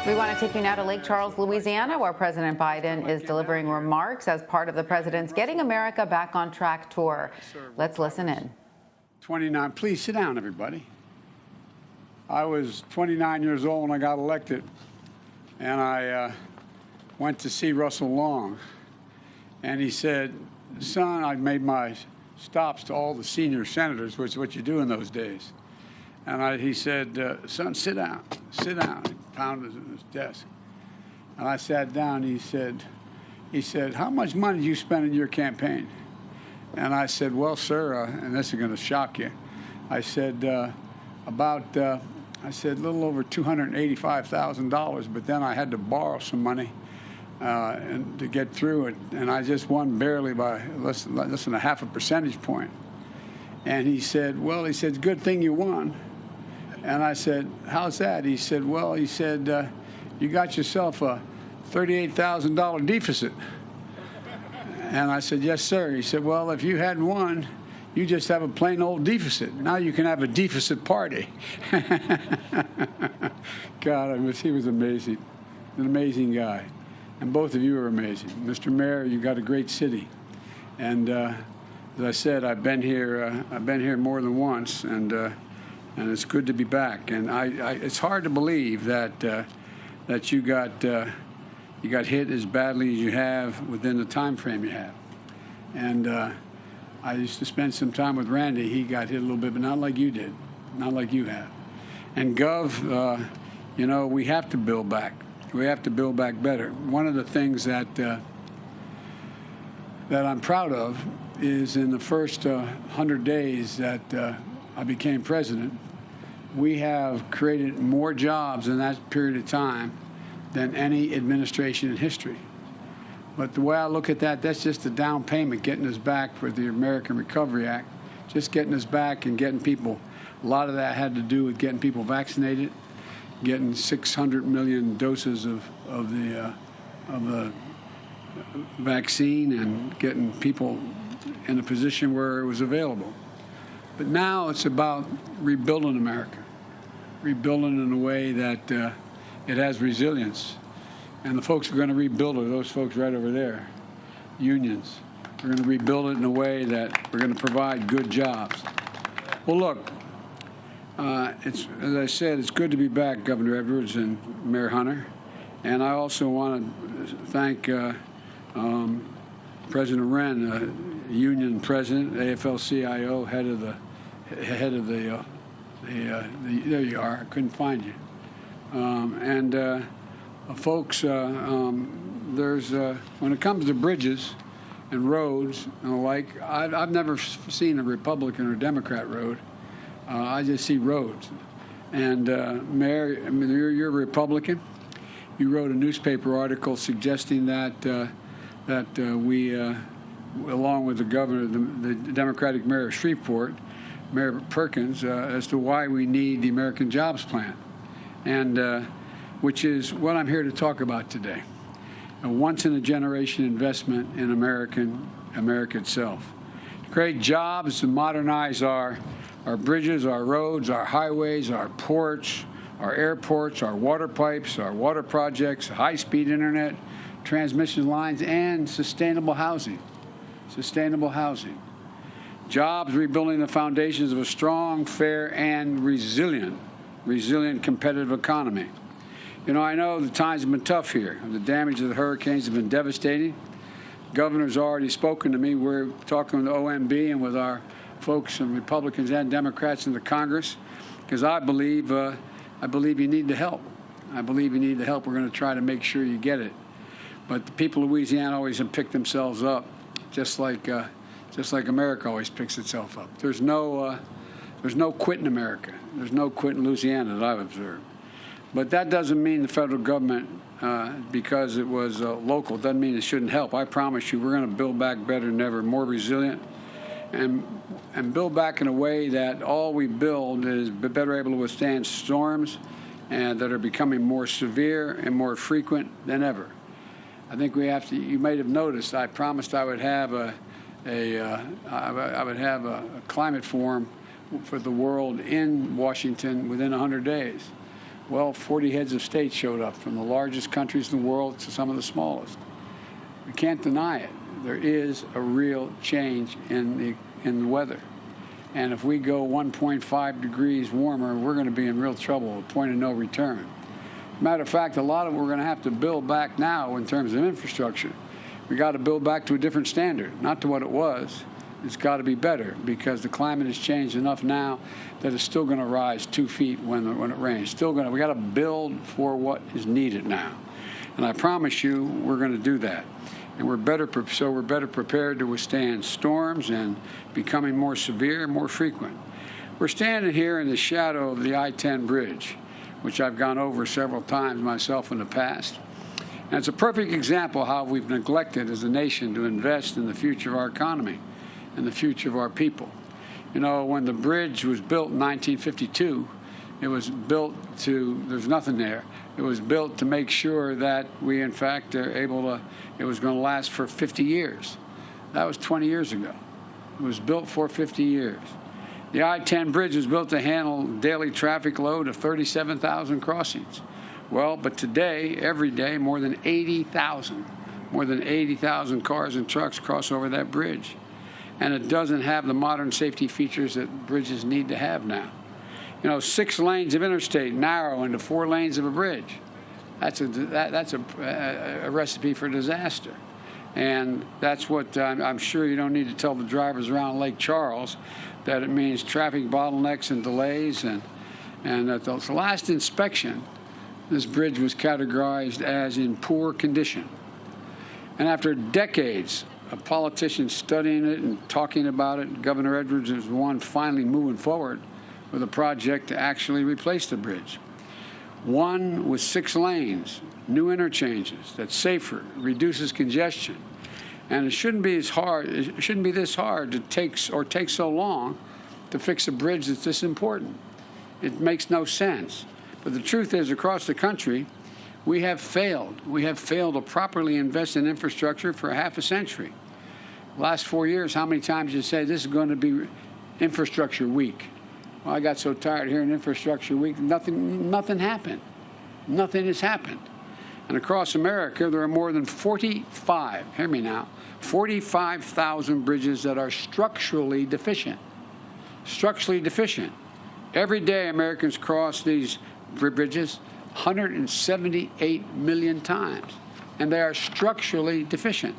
We want to take you now to Lake Charles, Louisiana, where President Biden is delivering remarks as part of the president's Getting America Back on Track tour. Let's listen in. 29. Please sit down, everybody. I was 29 years old when I got elected, and I went to see Russell Long. And he said, son, I made my stops to all the senior senators, which is what you do in those days. And he said, son, sit down, sit down. He pounded his desk. And I sat down. He said, how much money did you spend in your campaign? And I said, well, sir, and this is going to shock you. I said, a little over $285,000, but then I had to borrow some money and to get through it, and I just won barely by less than a half a percentage point. And he said, well, it's a good thing you won. And I said, how's that? He said, well, you got yourself a $38,000 deficit. And I said, yes, sir. He said, well, if you hadn't won, you just have a plain old deficit. Now you can have a deficit party. God, he was amazing, an amazing guy. And both of you are amazing. Mr. Mayor, you got a great city. And as I said, I've been here more than once, and it's good to be back. And it's hard to believe that you got hit as badly as you have within the time frame you have. And I used to spend some time with Randy. He got hit a little bit, but not like you did, not like you have. And Gov, we have to build back. We have to build back better. One of the things that I'm proud of is in the first 100 days that I became president, we have created more jobs in that period of time than any administration in history. But the way I look at that, that's just a down payment getting us back for the American Recovery Act, just getting us back and getting people. A lot of that had to do with getting people vaccinated, getting 600 million doses of the vaccine and getting people in a position where it was available. But now it's about rebuilding America, rebuilding in a way that it has resilience. And the folks who are going to rebuild it are those folks right over there, unions. We're going to rebuild it in a way that we're going to provide good jobs. Well, look, as I said, it's good to be back, Governor Edwards and Mayor Hunter. And I also want to thank President Wren, union president, AFL-CIO, head of the there you are. I couldn't find you. Folks, there's when it comes to bridges and roads and the like, I've never seen a Republican or Democrat road. I just see roads. And Mayor, you're a Republican. You wrote a newspaper article suggesting that we, along with the governor, the Democratic mayor of Shreveport, Mayor Perkins, as to why we need the American Jobs Plan, and which is what I'm here to talk about today. A once-in-a-generation investment in America itself. To create jobs, to modernize our bridges, our roads, our highways, our ports, our airports, our water pipes, our water projects, high-speed internet, transmission lines, and sustainable housing. Sustainable housing. Jobs rebuilding the foundations of a strong, fair, and resilient competitive economy. I know the times have been tough here. The damage of the hurricanes has been devastating. Governor's already spoken to me. We're talking with OMB and with our folks and Republicans and Democrats in the Congress, because I believe you need the help. I believe you need the help. We're going to try to make sure you get it. But the people of Louisiana always have picked themselves up, just like America always picks itself up. There's no quit in America. There's no quit in Louisiana that I've observed. But that doesn't mean the federal government, because it was local, doesn't mean it shouldn't help. I promise you, we're going to build back better than ever, more resilient, and build back in a way that all we build is better able to withstand storms and that are becoming more severe and more frequent than ever. I think we have to. You might have noticed I promised I would have a climate forum for the world in Washington within 100 days. Well, 40 heads of state showed up, from the largest countries in the world to some of the smallest. We can't deny it. There is a real change in the weather. And if we go 1.5 degrees warmer, we're going to be in real trouble, a point of no return. Matter of fact, a lot of it we're going to have to build back now in terms of infrastructure. We got to build back to a different standard, not to what it was. It's got to be better, because the climate has changed enough now that it's still going to rise 2 feet when it rains. We got to build for what is needed now. And I promise you, we're going to do that. And we're better prepared to withstand storms and becoming more severe and more frequent. We're standing here in the shadow of the I-10 bridge, which I've gone over several times myself in the past. And it's a perfect example of how we've neglected as a nation to invest in the future of our economy and the future of our people. You know, when the bridge was built in 1952, it was built there's nothing there. It was built to make sure that we, in fact, are able to, it was going to last for 50 years. That was 20 years ago. It was built for 50 years. The I-10 bridge was built to handle daily traffic load of 37,000 crossings. Well, but today, every day, more than 80,000 cars and trucks cross over that bridge. And it doesn't have the modern safety features that bridges need to have now. You know, 6 lanes of interstate narrow into 4 lanes of a bridge. That's a recipe for disaster. And that's what I'm sure you don't need to tell the drivers around Lake Charles, that it means traffic bottlenecks and delays. And at the last inspection, this bridge was categorized as in poor condition. And after decades of politicians studying it and talking about it, Governor Edwards is the one finally moving forward with a project to actually replace the bridge. One with 6 lanes, new interchanges, that's safer, reduces congestion. And it shouldn't be this hard to take so long to fix a bridge that's this important. It makes no sense. But the truth is, across the country, we have failed. We have failed to properly invest in infrastructure for half a century. Last 4 years, how many times did you say this is going to be infrastructure week? Well, I got so tired of hearing infrastructure week, nothing happened. Nothing has happened. And across America, there are more than 45,000 bridges that are structurally deficient. Structurally deficient. Every day, Americans cross these bridges 178 million times, and they are structurally deficient.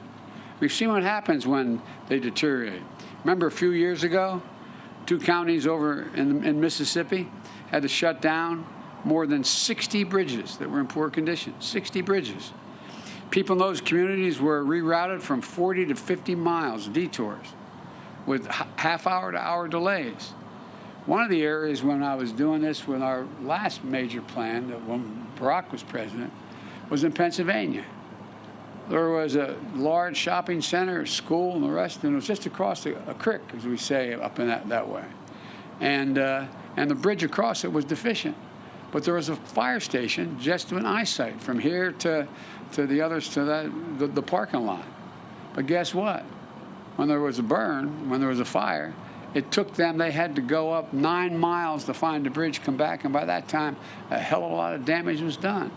We've seen what happens when they deteriorate. Remember a few years ago, 2 counties over in Mississippi had to shut down more than 60 bridges that were in poor condition. 60 bridges. People in those communities were rerouted from 40 to 50 miles, detours, with half-hour to hour delays. One of the areas when I was doing this with our last major plan, when Barack was president, was in Pennsylvania. There was a large shopping center, a school, and the rest, and it was just across a creek, as we say up in that way. And the bridge across it was deficient. But there was a fire station just in eyesight from here to the others to the parking lot. But guess what? When there was a burn, when there was a fire, it took them, they had to go up 9 miles to find the bridge, come back, and by that time, a hell of a lot of damage was done.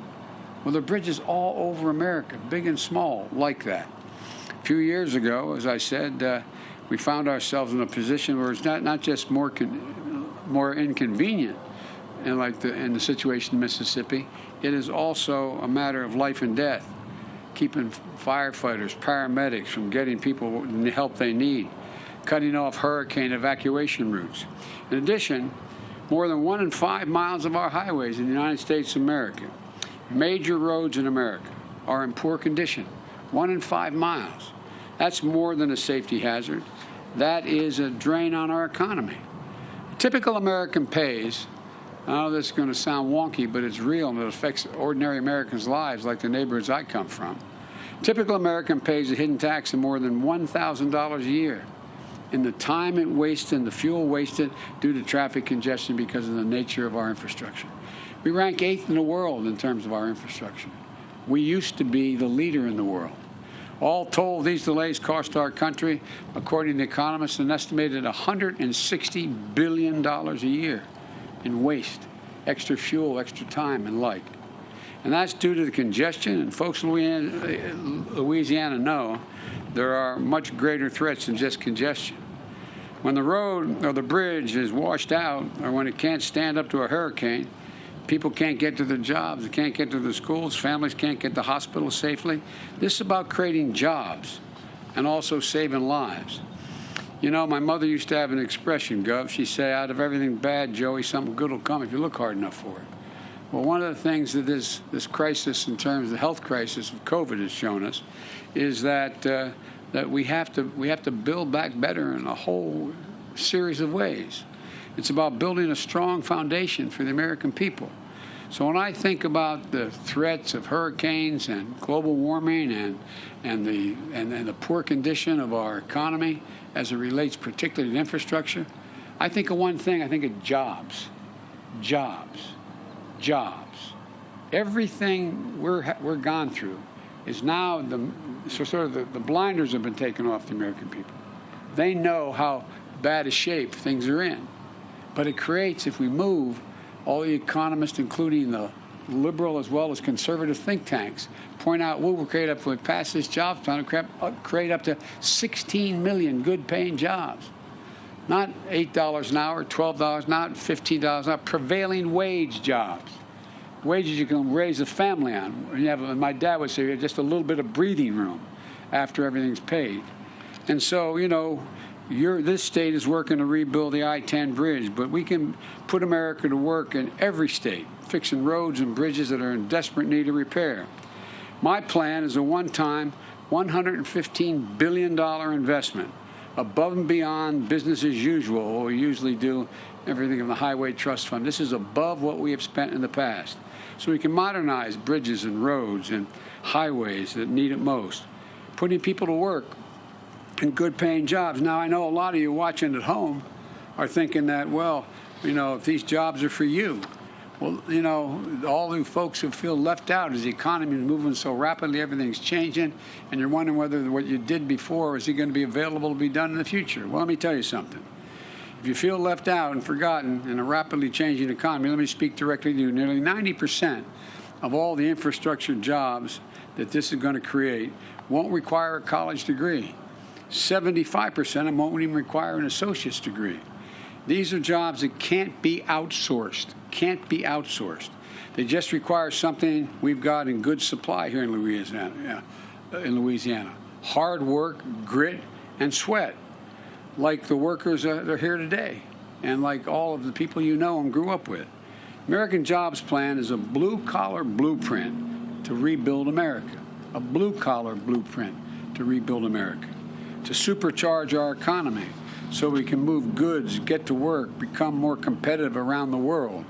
Well, there are bridges all over America, big and small, like that. A few years ago, as I said, we found ourselves in a position where it's not just more inconvenient, in the situation in Mississippi, it is also a matter of life and death, keeping firefighters, paramedics from getting people the help they need, cutting off hurricane evacuation routes. In addition, more than 1 in 5 miles of our highways in the United States of America, major roads in America, are in poor condition. 1 in 5 miles. That's more than a safety hazard. That is a drain on our economy. A typical American pays, I know this is going to sound wonky, but it's real and it affects ordinary Americans' lives like the neighborhoods I come from. Typical American pays a hidden tax of more than $1,000 a year in the time it wasted and the fuel wasted due to traffic congestion because of the nature of our infrastructure. We rank 8th in the world in terms of our infrastructure. We used to be the leader in the world. All told, these delays cost our country, according to economists, an estimated $160 billion a year in waste. extra fuel, extra time, and like. And that's due to the congestion, and folks in Louisiana know there are much greater threats than just congestion. When the road or the bridge is washed out, or when it can't stand up to a hurricane, people can't get to their jobs, they can't get to their schools, families can't get to hospitals safely. This is about creating jobs and also saving lives. You know, my mother used to have an expression, Gov. She'd say, out of everything bad, Joey, something good will come if you look hard enough for it. Well, one of the things that this crisis, in terms of the health crisis of COVID, has shown us is that that we have to build back better in a whole series of ways. It's about building a strong foundation for the American people. So when I think about the threats of hurricanes and global warming and the poor condition of our economy as it relates particularly to infrastructure, I think of one thing. I think of jobs. Everything we're gone through is now the blinders have been taken off the American people. They know how bad a shape things are in. But it creates, if we move, all the economists, including the liberal as well as conservative think tanks, point out we'll create up, if we pass this jobs plan, create up to 16 million good-paying jobs. Not $8 an hour, $12 an hour, $15 an hour, prevailing wage jobs. Wages you can raise a family on. My dad would say you have just a little bit of breathing room after everything's paid. And so, you know, this state is working to rebuild the I-10 bridge, but we can put America to work in every state, fixing roads and bridges that are in desperate need of repair. My plan is a one-time $115 billion investment, above and beyond business as usual, what we usually do, everything in the Highway Trust Fund. This is above what we have spent in the past. So we can modernize bridges and roads and highways that need it most, putting people to work in good-paying jobs. Now, I know a lot of you watching at home are thinking that, well, you know, if these jobs are for you, well, you know, all you folks who feel left out as the economy is moving so rapidly, everything's changing, and you're wondering whether what you did before is going to be available to be done in the future. Well, let me tell you something. If you feel left out and forgotten in a rapidly changing economy, let me speak directly to you. Nearly 90% of all the infrastructure jobs that this is going to create won't require a college degree. 75% of them won't even require an associate's degree. These are jobs that can't be outsourced. They just require something we've got in good supply here in Louisiana. Hard work, grit, and sweat, like the workers that are here today, and like all of the people you know and grew up with. American Jobs Plan is a blue-collar blueprint to rebuild America. A blue-collar blueprint to rebuild America, to supercharge our economy so we can move goods, get to work, become more competitive around the world.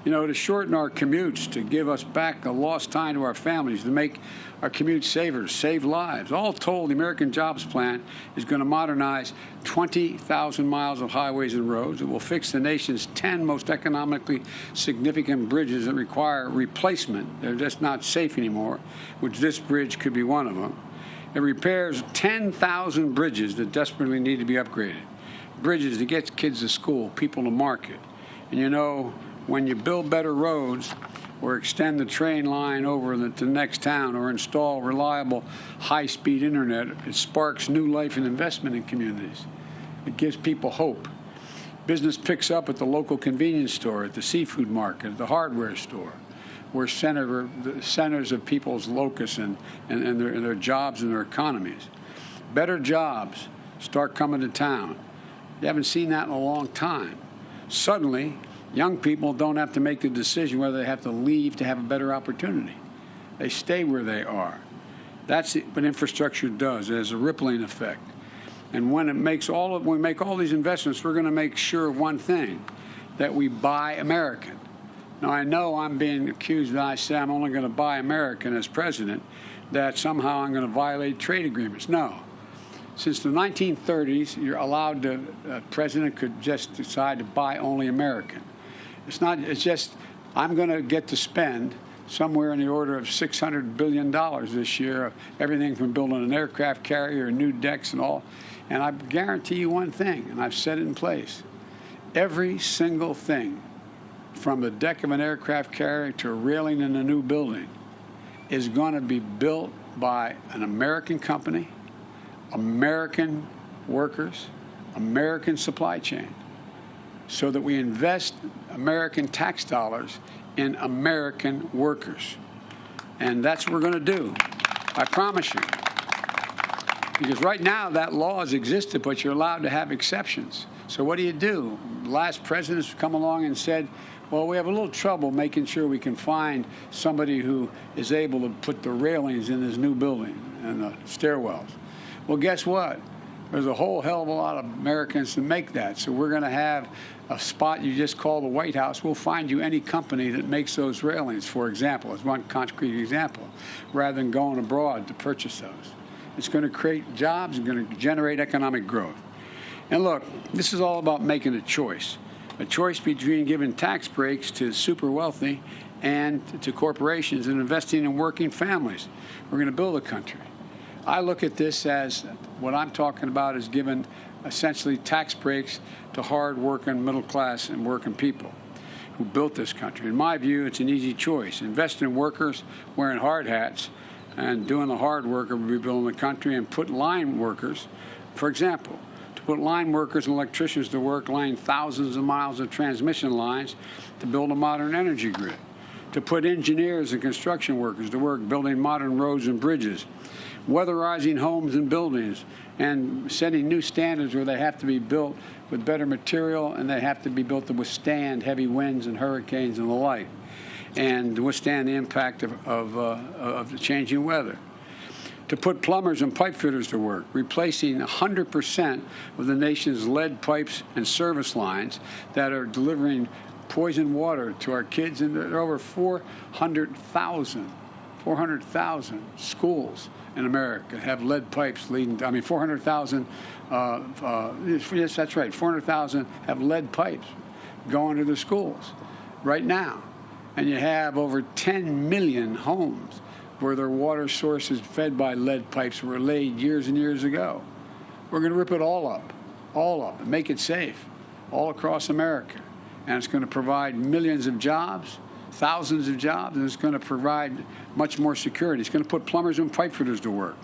You know, to shorten our commutes, to give us back a lost time to our families, to make our commute safer, save lives. All told, the American Jobs Plan is going to modernize 20,000 miles of highways and roads. It will fix the nation's 10 most economically significant bridges that require replacement. They're just not safe anymore, which this bridge could be one of them. It repairs 10,000 bridges that desperately need to be upgraded. Bridges that get kids to school, people to market. And you know, when you build better roads or extend the train line over to the next town or install reliable high-speed internet, it sparks new life and investment in communities. It gives people hope. Business picks up at the local convenience store, at the seafood market, at the hardware store, where the centers of people's locus and their jobs and their economies. Better jobs start coming to town. You haven't seen that in a long time. Suddenly, young people don't have to make the decision whether they have to leave to have a better opportunity. They stay where they are. That's what infrastructure does. It has a rippling effect. And when we make all these investments, we're going to make sure of one thing, that we buy American. Now, I know I'm being accused when I say I'm only going to buy American as president, that somehow I'm going to violate trade agreements. No. Since the 1930s, you're allowed to, a president could just decide to buy only American. It's just, I'm going to get to spend somewhere in the order of $600 billion this year, everything from building an aircraft carrier, new decks and all. And I guarantee you one thing, and I've set it in place. Every single thing from the deck of an aircraft carrier to a railing in a new building is going to be built by an American company, American workers, American supply chain, so that we invest American tax dollars in American workers. And that's what we're going to do, I promise you. Because right now that law has existed, but you're allowed to have exceptions. So what do? Last presidents come along and said, well, we have a little trouble making sure we can find somebody who is able to put the railings in this new building and the stairwells. Well, guess what? There's a whole hell of a lot of Americans to make that. So we're going to have a spot you just call the White House. We'll find you any company that makes those railings, for example, as one concrete example, rather than going abroad to purchase those. It's going to create jobs and going to generate economic growth. And look, this is all about making a choice between giving tax breaks to super wealthy and to corporations and investing in working families. We're going to build a country. I look at this as what I'm talking about is giving essentially tax breaks to hard-working, middle-class, and working people who built this country. In my view, it's an easy choice. Invest in workers wearing hard hats and doing the hard work of rebuilding the country, and put line workers, for example, to put line workers and electricians to work laying thousands of miles of transmission lines to build a modern energy grid, to put engineers and construction workers to work building modern roads and bridges, weatherizing homes and buildings, and setting new standards where they have to be built with better material and they have to be built to withstand heavy winds and hurricanes and the like, and withstand the impact of the changing weather. To put plumbers and pipe fitters to work, replacing 100% of the nation's lead pipes and service lines that are delivering poison water to our kids. And there are over 400,000 schools in America have lead pipes leading. 400,000. Yes, that's right. 400,000 have lead pipes going to the schools right now. And you have over 10 million homes where their water source is fed by lead pipes that were laid years and years ago. We're going to rip it all up, and make it safe all across America. And it's going to provide millions of jobs, thousands of jobs, and it's going to provide much more security. It's going to put plumbers and pipe fitters to work,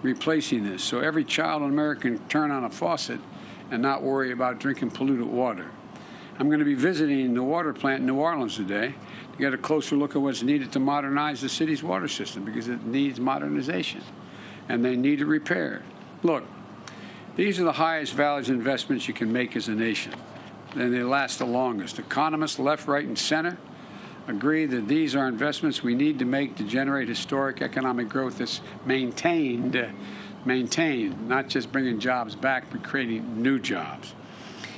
replacing this, so every child in America can turn on a faucet and not worry about drinking polluted water. I'm going to be visiting the water plant in New Orleans today to get a closer look at what's needed to modernize the city's water system, because it needs modernization, and they need it repaired. Look, these are the highest values investments you can make as a nation, and they last the longest. Economists, left, right, and center, agree that these are investments we need to make to generate historic economic growth that's maintained, not just bringing jobs back, but creating new jobs.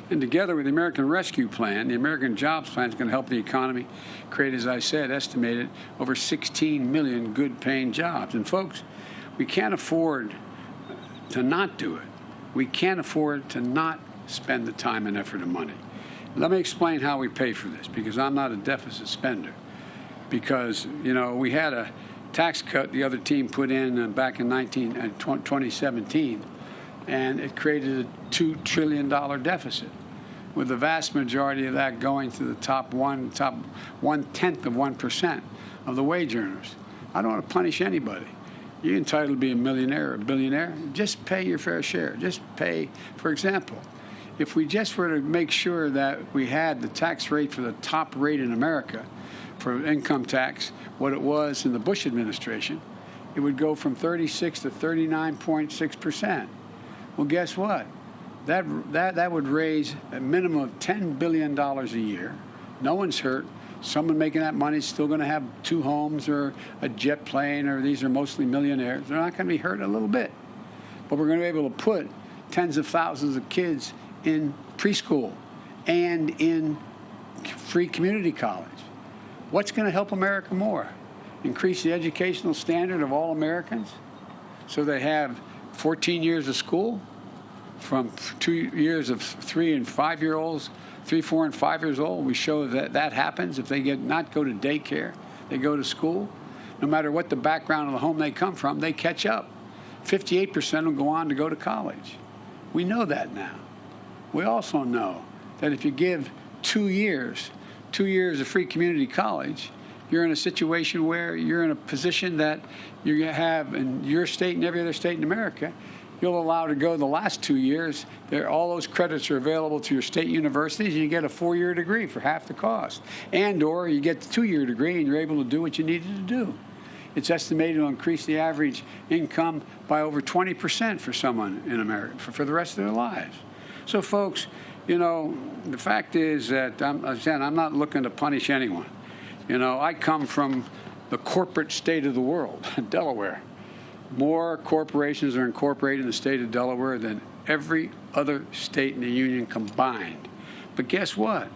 And together with the American Rescue Plan, the American Jobs Plan is going to help the economy create, as I said, estimated over 16 million good-paying jobs. And folks, we can't afford to not do it. We can't afford to not spend the time and effort and money. Let me explain how we pay for this, because I'm not a deficit spender. Because, we had a tax cut the other team put in back in 2017, and it created a $2 trillion deficit, with the vast majority of that going to the top one-tenth of 1% of the wage earners. I don't want to punish anybody. You're entitled to be a millionaire or a billionaire. Just pay your fair share. Just pay. For example, if we just were to make sure that we had the tax rate for the top rate in America for income tax, what it was in the Bush administration, it would go from 36 to 39.6%. Well, guess what? That would raise a minimum of $10 billion a year. No one's hurt. Someone making that money is still going to have 2 homes or a jet plane, or these are mostly millionaires. They're not going to be hurt a little bit. But we're going to be able to put tens of thousands of kids in preschool and in free community college. What's going to help America more? Increase the educational standard of all Americans so they have 14 years of school, from 2 years of 3 and 5 year olds, 3, 4, and 5 years old. We show that happens if they not go to daycare, they go to school. No matter what the background of the home they come from, they catch up. 58% will go on to go to college. We know that now. We also know that if you give 2 years 2 years of free community college, you're in a situation where you're in a position that you have in your state and every other state in America. You'll allow to go the last 2 years. All those credits are available to your state universities, and you get a 4-year degree for half the cost. And/or you get the 2-year degree, and you're able to do what you needed to do. It's estimated to increase the average income by over 20% for someone in America for the rest of their lives. So, folks, you know, the fact is that, I'm not looking to punish anyone. You know, I come from the corporate state of the world, Delaware. More corporations are incorporated in the state of Delaware than every other state in the union combined. But guess what?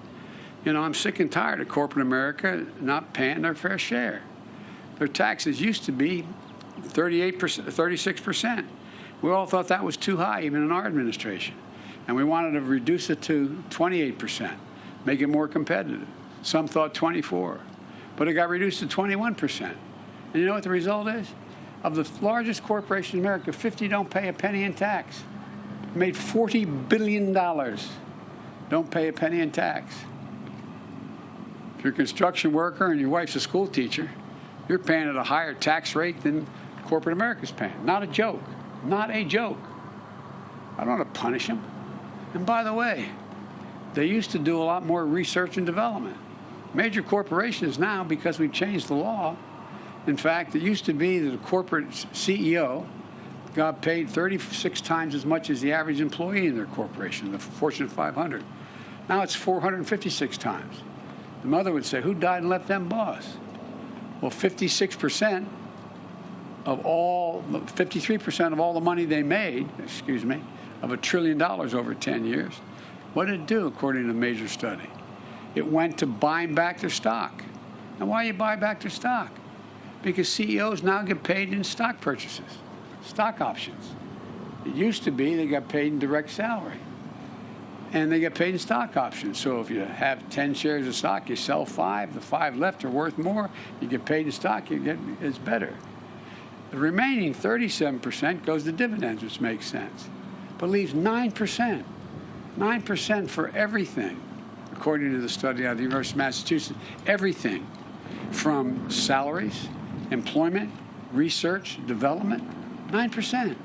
You know, I'm sick and tired of corporate America not paying their fair share. Their taxes used to be 38%, 36%. We all thought that was too high, even in our administration. And we wanted to reduce it to 28%, make it more competitive. Some thought 24%. But it got reduced to 21%. And you know what the result is? Of the largest corporations in America, 50 don't pay a penny in tax. Made $40 billion. Don't pay a penny in tax. If you're a construction worker and your wife's a school teacher, you're paying at a higher tax rate than corporate America's paying. Not a joke. Not a joke. I don't want to punish them. And by the way, they used to do a lot more research and development. Major corporations now, because we've changed the law, in fact, it used to be that a corporate CEO got paid 36 times as much as the average employee in their corporation, the Fortune 500. Now it's 456 times. The mother would say, who died and left them boss? Well, 56% of all, 53% of all the money they made, of $1 trillion over 10 years, what did it do, according to a major study? It went to buying back their stock. Now, why you buy back their stock? Because CEOs now get paid in stock purchases, stock options. It used to be they got paid in direct salary, and they get paid in stock options. So if you have 10 shares of stock, you sell 5, the 5 left are worth more, you get paid in stock, it's better. The remaining 37% goes to dividends, which makes sense, but leaves 9%, 9% for everything, according to the study out of the University of Massachusetts, everything from salaries, employment, research, development, 9%.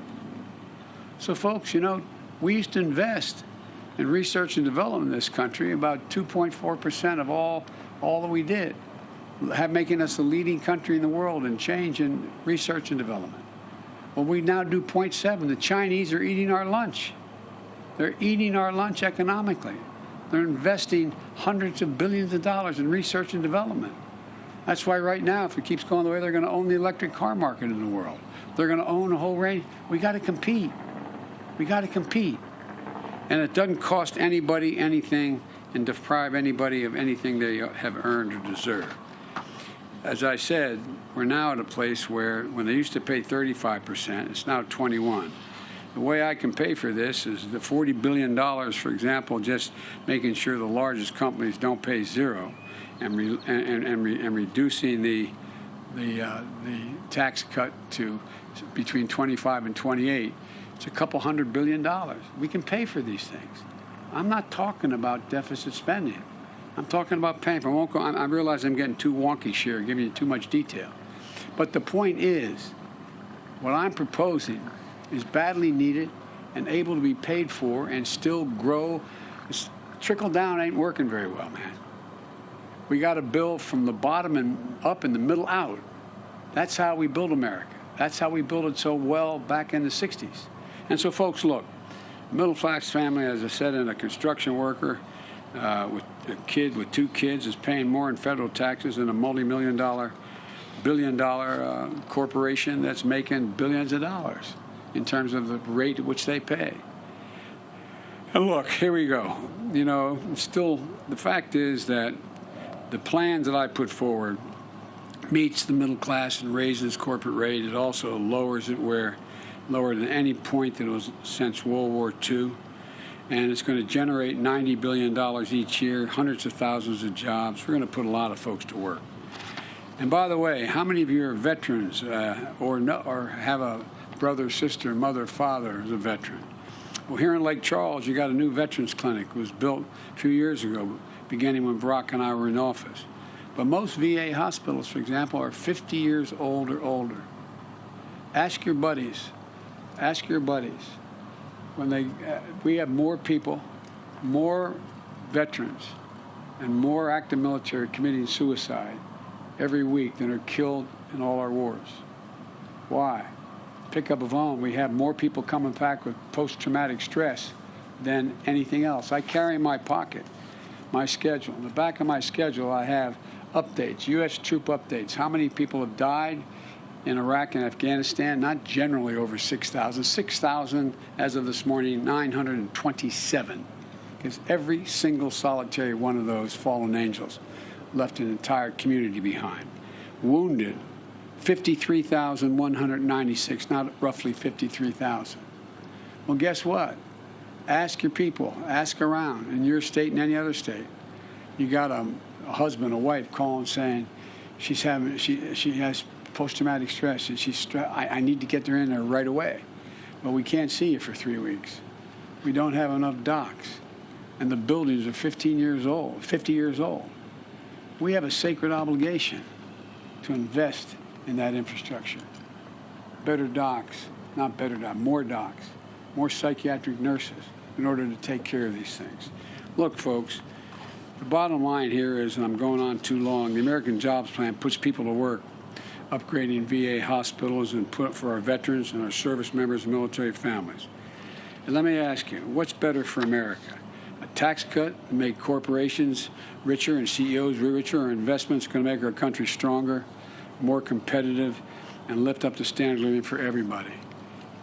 So, folks, you know, we used to invest in research and development in this country, about 2.4% of all that we did, making us the leading country in the world in change in research and development. Well, we now do 0.7. The Chinese are eating our lunch. They're eating our lunch economically. They're investing hundreds of billions of dollars in research and development. That's why right now, if it keeps going the way, they're going to own the electric car market in the world. They're going to own a whole range. We got to compete. We got to compete. And it doesn't cost anybody anything and deprive anybody of anything they have earned or deserve. As I said, we're now at a place where when they used to pay 35%, it's now 21%. The way I can pay for this is the $40 billion, for example, just making sure the largest companies don't pay zero, and reducing the tax cut to between 25 and 28. It's a couple $100 billion. We can pay for these things. I'm not talking about deficit spending. I'm talking about paying for. I realize I'm getting too wonky here, giving you too much detail. But the point is, what I'm proposing is badly needed and able to be paid for and still grow. Trickle down ain't working very well, man. We got to build from the bottom and up and the middle out. That's how we build America. That's how we built it so well back in the 60s. And so, folks, look, middle-class family, as I said, and a construction worker with a kid with 2 kids is paying more in federal taxes than a multi-million-dollar, billion-dollar corporation that's making billions of dollars in terms of the rate at which they pay. And look, here we go. You know, still, the fact is that the plans that I put forward meets the middle class and raises corporate rate. It also lowers it lower than any point that it was since World War II. And it's going to generate $90 billion each year, hundreds of thousands of jobs. We're going to put a lot of folks to work. And by the way, how many of you are veterans or have a brother, sister, mother, father who's a veteran? Well, here in Lake Charles, you got a new veterans clinic. It was built a few years ago beginning when Barack and I were in office. But most VA hospitals, for example, are 50 years old or older. Ask your buddies. Ask your buddies. We have more people, more veterans, and more active military committing suicide every week than are killed in all our wars. Why? Pick up a phone. We have more people coming back with post-traumatic stress than anything else. I carry in my pocket my schedule. In the back of my schedule, I have updates, U.S. troop updates. How many people have died in Iraq and Afghanistan? Not generally over 6,000. 6,000 as of this morning, 927. Because every single solitary one of those fallen angels left an entire community behind. Wounded, 53,196, not roughly 53,000. Well, guess what? Ask your people, ask around in your state and any other state. You got a husband, a wife calling saying she has post-traumatic stress and I need to get her in there right away. But we can't see you for 3 weeks. We don't have enough docs. And the buildings are 50 years old. We have a sacred obligation to invest in that infrastructure. Better docs, not better docs, more docs, more psychiatric nurses in order to take care of these things. Look, folks, the bottom line here is, and I'm going on too long, the American Jobs Plan puts people to work upgrading VA hospitals and put for our veterans and our service members and military families. And let me ask you, what's better for America? A tax cut to make corporations richer and CEOs richer, or investments going to make our country stronger, more competitive, and lift up the standard of living for everybody?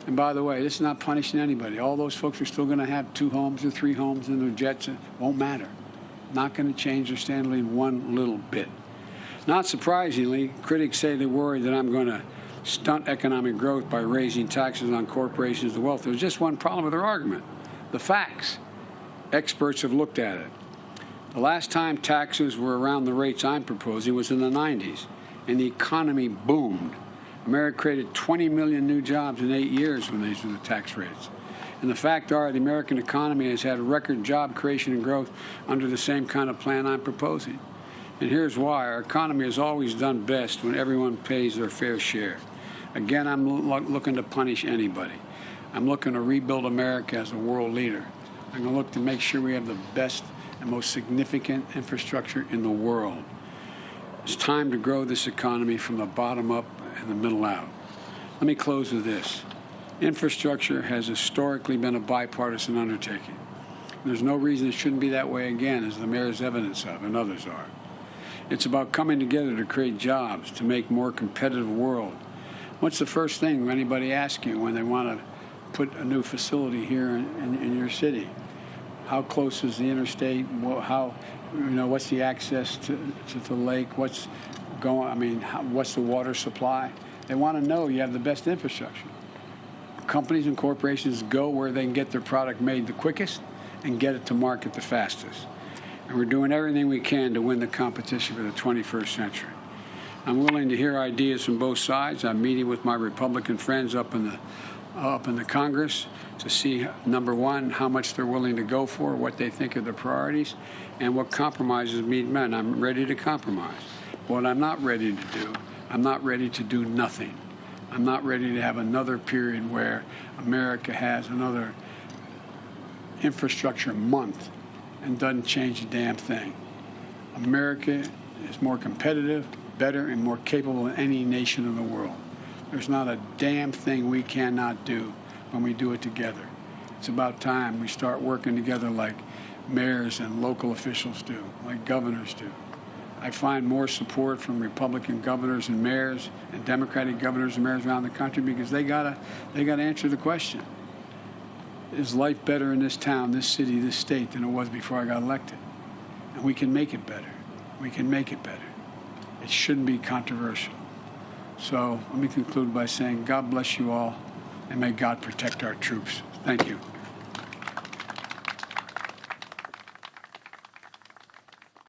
And by the way, this is not punishing anybody. All those folks are still going to have 2 homes or 3 homes in their jets. It won't matter. Not going to change their standard of living one little bit. Not surprisingly, critics say they're worried that I'm going to stunt economic growth by raising taxes on corporations and wealth. There's just one problem with their argument: the facts. Experts have looked at it. The last time taxes were around the rates I'm proposing was in the 90s, and the economy boomed. America created 20 million new jobs in 8 years when these were the tax rates. And the fact are, the American economy has had record job creation and growth under the same kind of plan I'm proposing. And here's why. Our economy has always done best when everyone pays their fair share. Again, I'm looking to punish anybody. I'm looking to rebuild America as a world leader. I'm going to look to make sure we have the best and most significant infrastructure in the world. It's time to grow this economy from the bottom up and the middle out. Let me close with this. Infrastructure has historically been a bipartisan undertaking. There's no reason it shouldn't be that way again, as the mayor's evidence of, and others are. It's about coming together to create jobs, to make a more competitive world. What's the first thing anybody asks you when they want to put a new facility here in your city? How close is the interstate? What's the access to the lake? What's the water supply? They want to know you have the best infrastructure. Companies and corporations go where they can get their product made the quickest and get it to market the fastest. And we're doing everything we can to win the competition for the 21st century. I'm willing to hear ideas from both sides. I'm meeting with my Republican friends up in the Congress to see, number one, how much they're willing to go for, what they think are the priorities, and what compromises meet men. I'm ready to compromise. But what I'm not ready to do, I'm not ready to do nothing. I'm not ready to have another period where America has another infrastructure month and doesn't change a damn thing. America is more competitive, better, and more capable than any nation in the world. There's not a damn thing we cannot do when we do it together. It's about time we start working together like mayors and local officials do, like governors do. I find more support from Republican governors and mayors and Democratic governors and mayors around the country because they gotta answer the question: is life better in this town, this city, this state than it was before I got elected? And we can make it better. We can make it better. It shouldn't be controversial. So let me conclude by saying God bless you all, and may God protect our troops. Thank you.